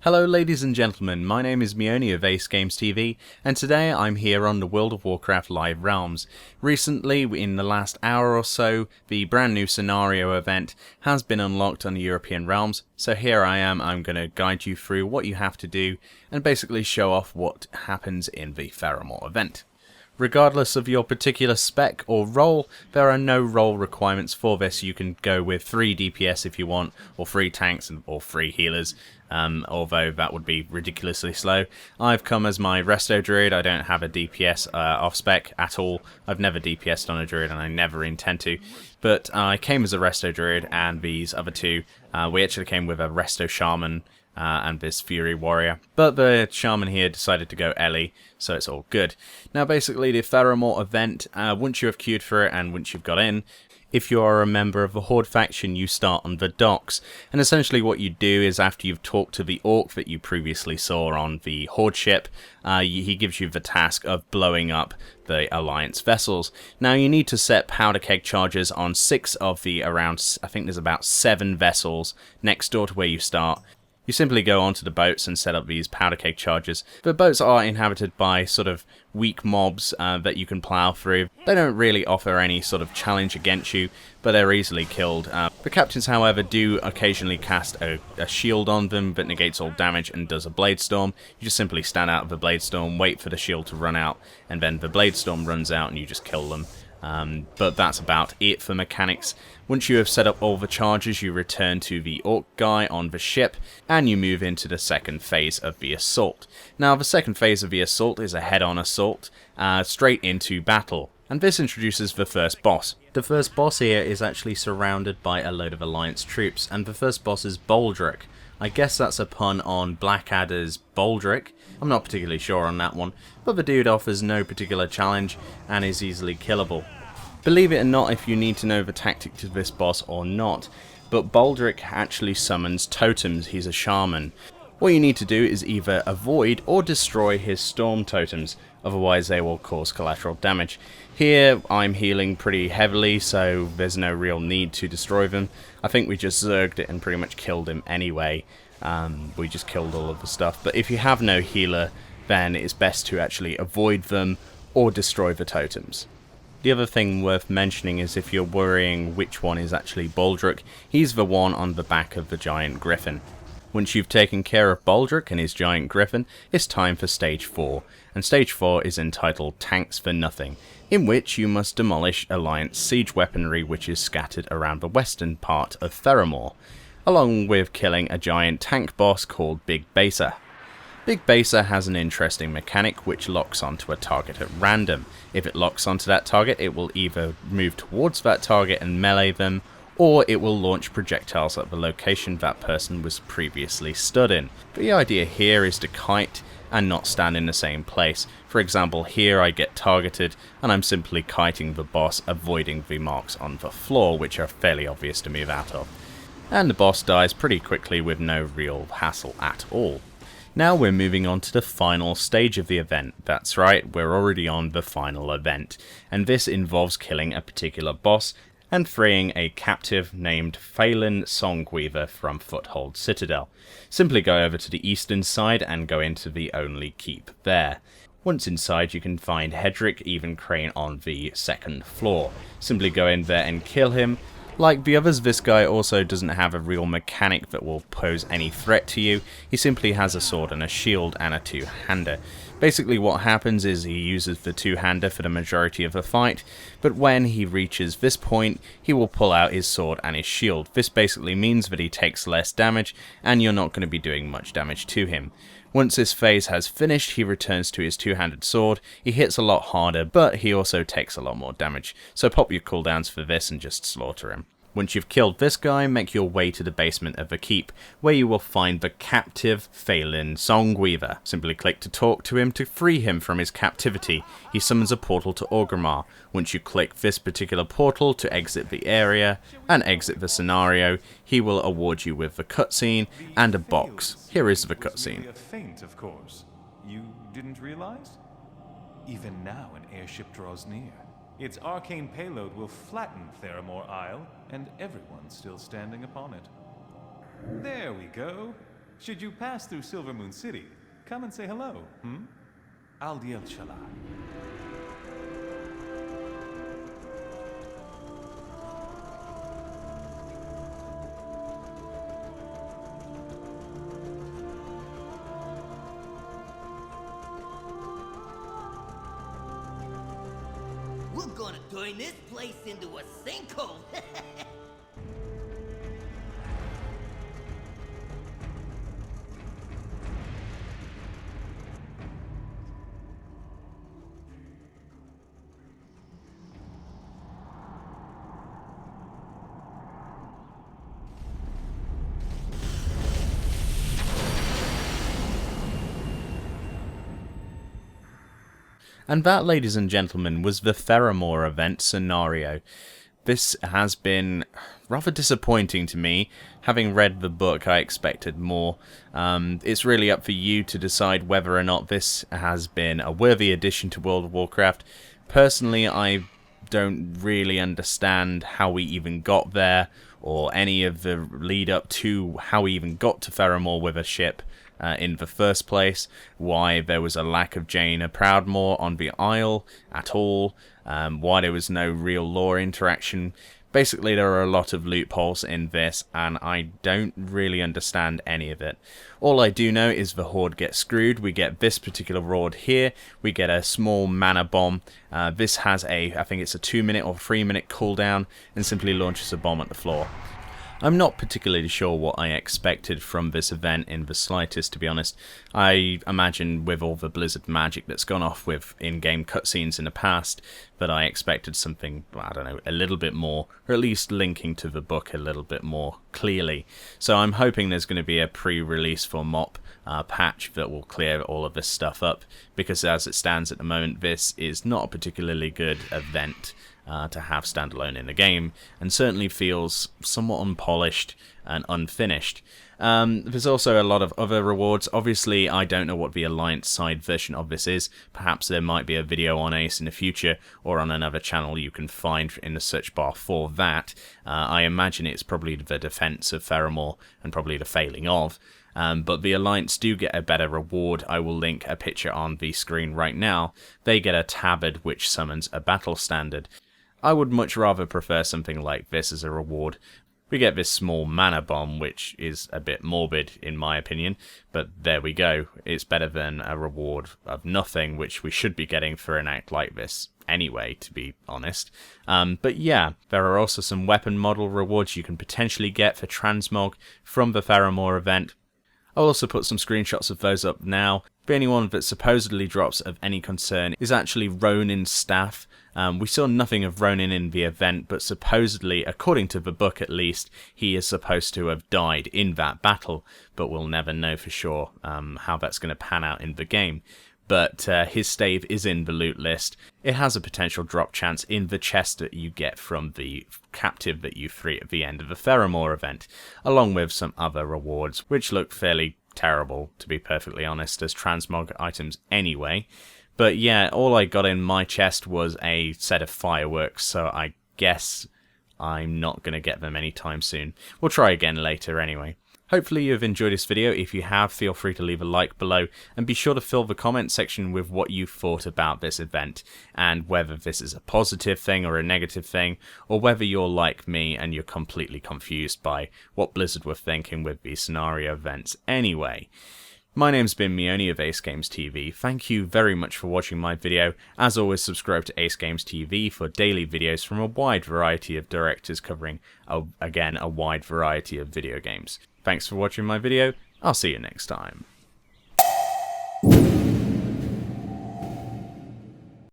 Hello ladies and gentlemen, my name is Meoni of AceGamesTV, and today I'm here on the World of Warcraft Live Realms. Recently, in the last hour or so, the brand new scenario event has been unlocked on the European realms, so here I am, I'm going to guide you through what you have to do, and basically show off what happens in the Theramore event. Regardless of your particular spec or role, there are no role requirements for this. You can go with 3 DPS if you want, or 3 tanks, or 3 healers, although that would be ridiculously slow. I've come as my Resto Druid. I don't have a DPS off-spec at all. I've never DPS'd on a Druid, and I never intend to. But I came as a Resto Druid, and these other two, we actually came with a Resto Shaman, and this Fury Warrior. But the Shaman here decided to go Ellie, so it's all good. Now basically the Theramore event, once you have queued for it and once you've got in, if you are a member of the Horde faction, you start on the docks. And essentially what you do is after you've talked to the Orc that you previously saw on the Horde ship, he gives you the task of blowing up the Alliance vessels. Now you need to set powder keg charges on 6 of the around, I think there's about 7 vessels next door to where you start. You simply go onto the boats and set up these powder keg charges. The boats are inhabited by sort of weak mobs that you can plow through. They don't really offer any sort of challenge against you, but they're easily killed. The captains, however, do occasionally cast a shield on them that negates all damage and does a blade storm. You just simply stand out of the blade storm, wait for the shield to run out, and then the blade storm runs out and you just kill them. But that's about it for mechanics. Once you have set up all the charges, you return to the Orc guy on the ship, and you move into the second phase of the assault. Now, the second phase of the assault is a head-on assault, straight into battle, and this introduces the first boss. The first boss here is actually surrounded by a load of Alliance troops, and the first boss is Baldric. I guess that's a pun on Blackadder's Baldric. I'm not particularly sure on that one, but the dude offers no particular challenge and is easily killable. Believe it or not, if you need to know the tactic to this boss or not, but Baldric actually summons totems. He's a shaman. What you need to do is either avoid or destroy his storm totems, otherwise they will cause collateral damage. Here I'm healing pretty heavily, so there's no real need to destroy them. I think we just zerged it and pretty much killed him anyway. We just killed all of the stuff, but if you have no healer, then it's best to actually avoid them or destroy the totems. The other thing worth mentioning is if you're worrying which one is actually Baldric, he's the one on the back of the giant griffin. Once you've taken care of Baldric and his giant griffin, it's time for stage 4, and stage 4 is entitled Tanks for Nothing, in which you must demolish Alliance siege weaponry which is scattered around the western part of Theramore, along with killing a giant tank boss called Big Baser. Big Baser has an interesting mechanic which locks onto a target at random. If it locks onto that target, it will either move towards that target and melee them, or it will launch projectiles at the location that person was previously stood in. The idea here is to kite and not stand in the same place. For example, here I get targeted and I'm simply kiting the boss, avoiding the marks on the floor, which are fairly obvious to move out of. And the boss dies pretty quickly with no real hassle at all. Now we're moving on to the final stage of the event. That's right, we're already on the final event, and this involves killing a particular boss and freeing a captive named Phelan Songweaver from Foothold Citadel. Simply go over to the eastern side and go into the only keep there. Once inside you can find Hedrick Evencrane on the second floor. Simply go in there and kill him. Like the others, this guy also doesn't have a real mechanic that will pose any threat to you. He simply has a sword and a shield and a two-hander. Basically what happens is he uses the two-hander for the majority of the fight, but when he reaches this point, he will pull out his sword and his shield. This basically means that he takes less damage, and you're not going to be doing much damage to him. Once this phase has finished, he returns to his two-handed sword. He hits a lot harder, but he also takes a lot more damage, so pop your cooldowns for this and just slaughter him. Once you've killed this guy, make your way to the basement of the keep, where you will find the captive Phelan Songweaver. Simply click to talk to him to free him from his captivity. He summons a portal to Orgrimmar. Once you click this particular portal to exit the area and exit the scenario, he will award you with the cutscene and a box. Here is the cutscene. A feint, of course. You didn't realize? Even now an airship draws near. Its arcane payload will flatten Theramore Isle, and everyone's still standing upon it. There we go. Should you pass through Silvermoon City, come and say hello, Aldi El Chala. We're gonna turn this place into a sinkhole. And that, ladies and gentlemen, was the Theramore event scenario. This has been rather disappointing to me. Having read the book, I expected more. It's really up for you to decide whether or not this has been a worthy addition to World of Warcraft. Personally, I don't really understand how we even got there, or any of the lead up to how we even got to Theramore with a ship. In the first place, why there was a lack of Jaina Proudmoore on the Isle at all, why there was no real lore interaction. Basically, there are a lot of loopholes in this, and I don't really understand any of it. All I do know is the Horde gets screwed. We get this particular Horde here. We get a small mana bomb. This has I think it's a 2-minute or 3-minute cooldown, and simply launches a bomb at the floor. I'm not particularly sure what I expected from this event in the slightest, to be honest. I imagine with all the Blizzard magic that's gone off with in-game cutscenes in the past, that I expected something, I don't know, a little bit more, or at least linking to the book a little bit more clearly. So I'm hoping there's going to be a pre-release for mop patch that will clear all of this stuff up, because as it stands at the moment, this is not a particularly good event to have standalone in the game, and certainly feels somewhat unpolished and unfinished. There's also a lot of other rewards. Obviously, I don't know what the Alliance side version of this is. Perhaps there might be a video on Ace in the future, or on another channel you can find in the search bar for that. I imagine it's probably the defense of Theramore, and probably the failing of. But the Alliance do get a better reward. I will link a picture on the screen right now. They get a tabard which summons a battle standard. I would much rather prefer something like this as a reward. We get this small mana bomb, which is a bit morbid in my opinion, but there we go. It's better than a reward of nothing, which we should be getting for an act like this anyway, to be honest. But yeah, there are also some weapon model rewards you can potentially get for transmog from the Theramore event. I'll also put some screenshots of those up now. The only one that supposedly drops of any concern is actually Ronin's staff. We saw nothing of Ronin in the event, but supposedly, according to the book at least, he is supposed to have died in that battle, but we'll never know for sure how that's going to pan out in the game. But his stave is in the loot list. It has a potential drop chance in the chest that you get from the captive that you free at the end of the Theramore event, along with some other rewards, which look fairly terrible, to be perfectly honest, as transmog items anyway. But yeah, all I got in my chest was a set of fireworks, so I guess I'm not going to get them anytime soon. We'll try again later anyway. Hopefully you've enjoyed this video. If you have, feel free to leave a like below, and be sure to fill the comment section with what you thought about this event, and whether this is a positive thing or a negative thing, or whether you're like me and you're completely confused by what Blizzard were thinking with these scenario events anyway. My name's been Meoni of AceGamesTV. Thank you very much for watching my video. As always, subscribe to AceGamesTV for daily videos from a wide variety of directors covering, again, a wide variety of video games. Thanks for watching my video. I'll see you next time.